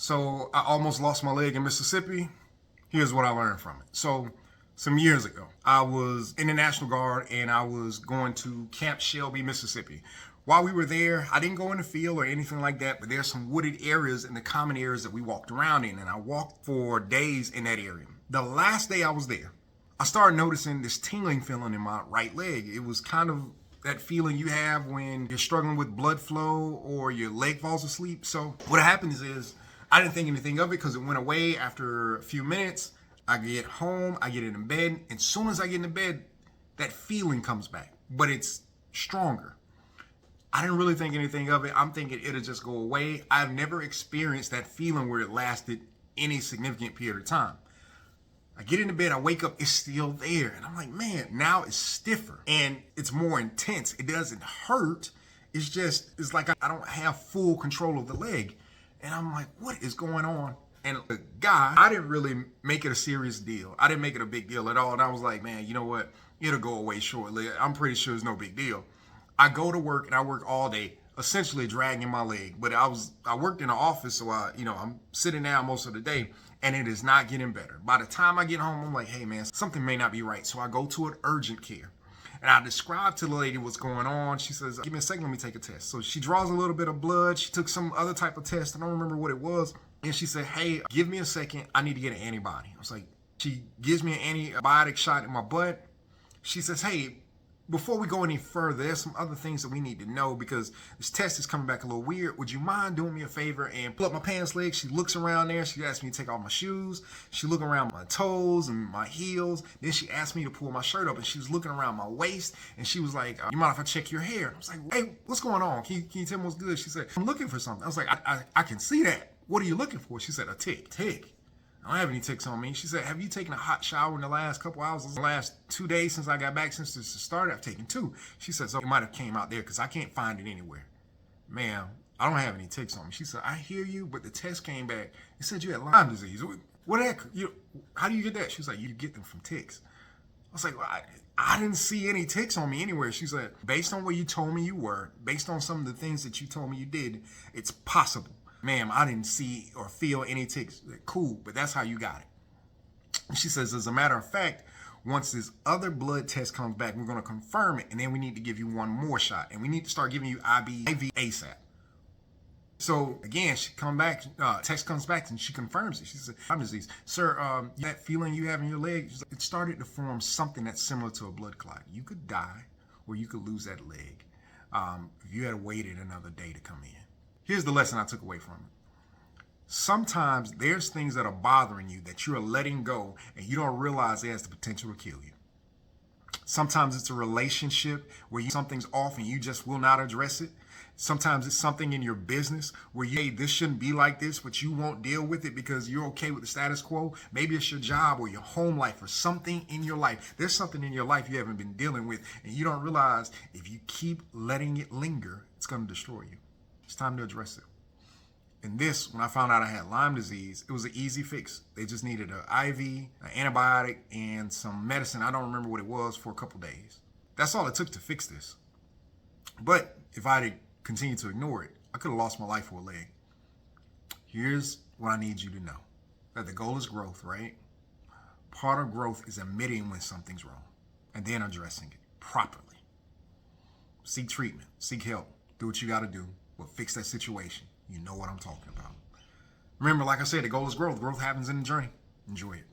So I almost lost my leg in Mississippi. Here's what I learned from it. So some years ago, I was in the National Guard and I was going to Camp Shelby, Mississippi. While we were there, I didn't go in the field or anything like that, but there's some wooded areas in the common areas that we walked around in, and I walked for days in that area. The last day I was there, I started noticing this tingling feeling in my right leg. It was kind of that feeling you have when you're struggling with blood flow or your leg falls asleep. So what happens is I didn't think anything of it because it went away after a few minutes. I get home, I get in bed, and as soon as I get in bed, that feeling comes back, but it's stronger. I didn't really think anything of it. I'm thinking it'll just go away. I've never experienced that feeling where it lasted any significant period of time. I get into bed, I wake up, it's still there. And I'm like, man, now it's stiffer and it's more intense. It doesn't hurt. It's like I don't have full control of the leg. And I'm like, what is going on? And the guy, I didn't really make it a serious deal. I didn't make it a big deal at all. And I was like, man, you know what? It'll go away shortly. I'm pretty sure it's no big deal. I go to work and I work all day, essentially dragging my leg. But I worked in an office, so I'm sitting down most of the day, and it is not getting better. By the time I get home, I'm like, hey man, something may not be right. So I go to an urgent care. And I described to the lady what's going on. She says, give me a second, let me take a test. So she draws a little bit of blood. She took some other type of test. I don't remember what it was. And she said, hey, give me a second. I need to get an antibody. I was like, she gives me an antibiotic shot in my butt. She says, hey, before we go any further, there's some other things that we need to know because this test is coming back a little weird. Would you mind doing me a favor and pull up my pants leg? She looks around there. She asked me to take off my shoes. She looked around my toes and my heels. Then she asked me to pull my shirt up, and she was looking around my waist, and she was like, you mind if I check your hair? I was like, hey, what's going on? Can you tell me what's good? She said, I'm looking for something. I was like, I can see that. What are you looking for? She said, a tick. Tick? I don't have any ticks on me. She said, have you taken a hot shower in the last couple hours? The last 2 days since I got back, since this started, I've taken 2. She said, so it might have came out there because I can't find it anywhere. Ma'am, I don't have any ticks on me. She said, I hear you, but the test came back. It said you had Lyme disease. What the heck? How do you get that? She was like, you get them from ticks. I was like, well, I didn't see any ticks on me anywhere. She said, based on where you told me you were, based on some of the things that you told me you did, it's possible. Ma'am, I didn't see or feel any ticks. Cool, but that's how you got it. And she says, as a matter of fact, once this other blood test comes back, we're going to confirm it, and then we need to give you one more shot, and we need to start giving you IV ASAP. So again, she come back, text comes back, and she confirms it. She said, Lyme disease. Sir, that feeling you have in your leg, it started to form something that's similar to a blood clot. You could die, or you could lose that leg if you had waited another day to come in. Here's the lesson I took away from it. Sometimes there's things that are bothering you that you are letting go and you don't realize it has the potential to kill you. Sometimes it's a relationship where something's off and you just will not address it. Sometimes it's something in your business where hey, this shouldn't be like this, but you won't deal with it because you're okay with the status quo. Maybe it's your job or your home life or something in your life. There's something in your life you haven't been dealing with and you don't realize if you keep letting it linger, it's going to destroy you. It's time to address it. And this, when I found out I had Lyme disease, it was an easy fix. They just needed an IV, an antibiotic, and some medicine. I don't remember what it was for a couple days. That's all it took to fix this. But if I had continued to ignore it, I could have lost my life for a leg. Here's what I need you to know. That the goal is growth, right? Part of growth is admitting when something's wrong and then addressing it properly. Seek treatment, seek help, do what you got to do. But fix that situation. You know what I'm talking about. Remember, like I said, the goal is growth. Growth happens in the journey. Enjoy it.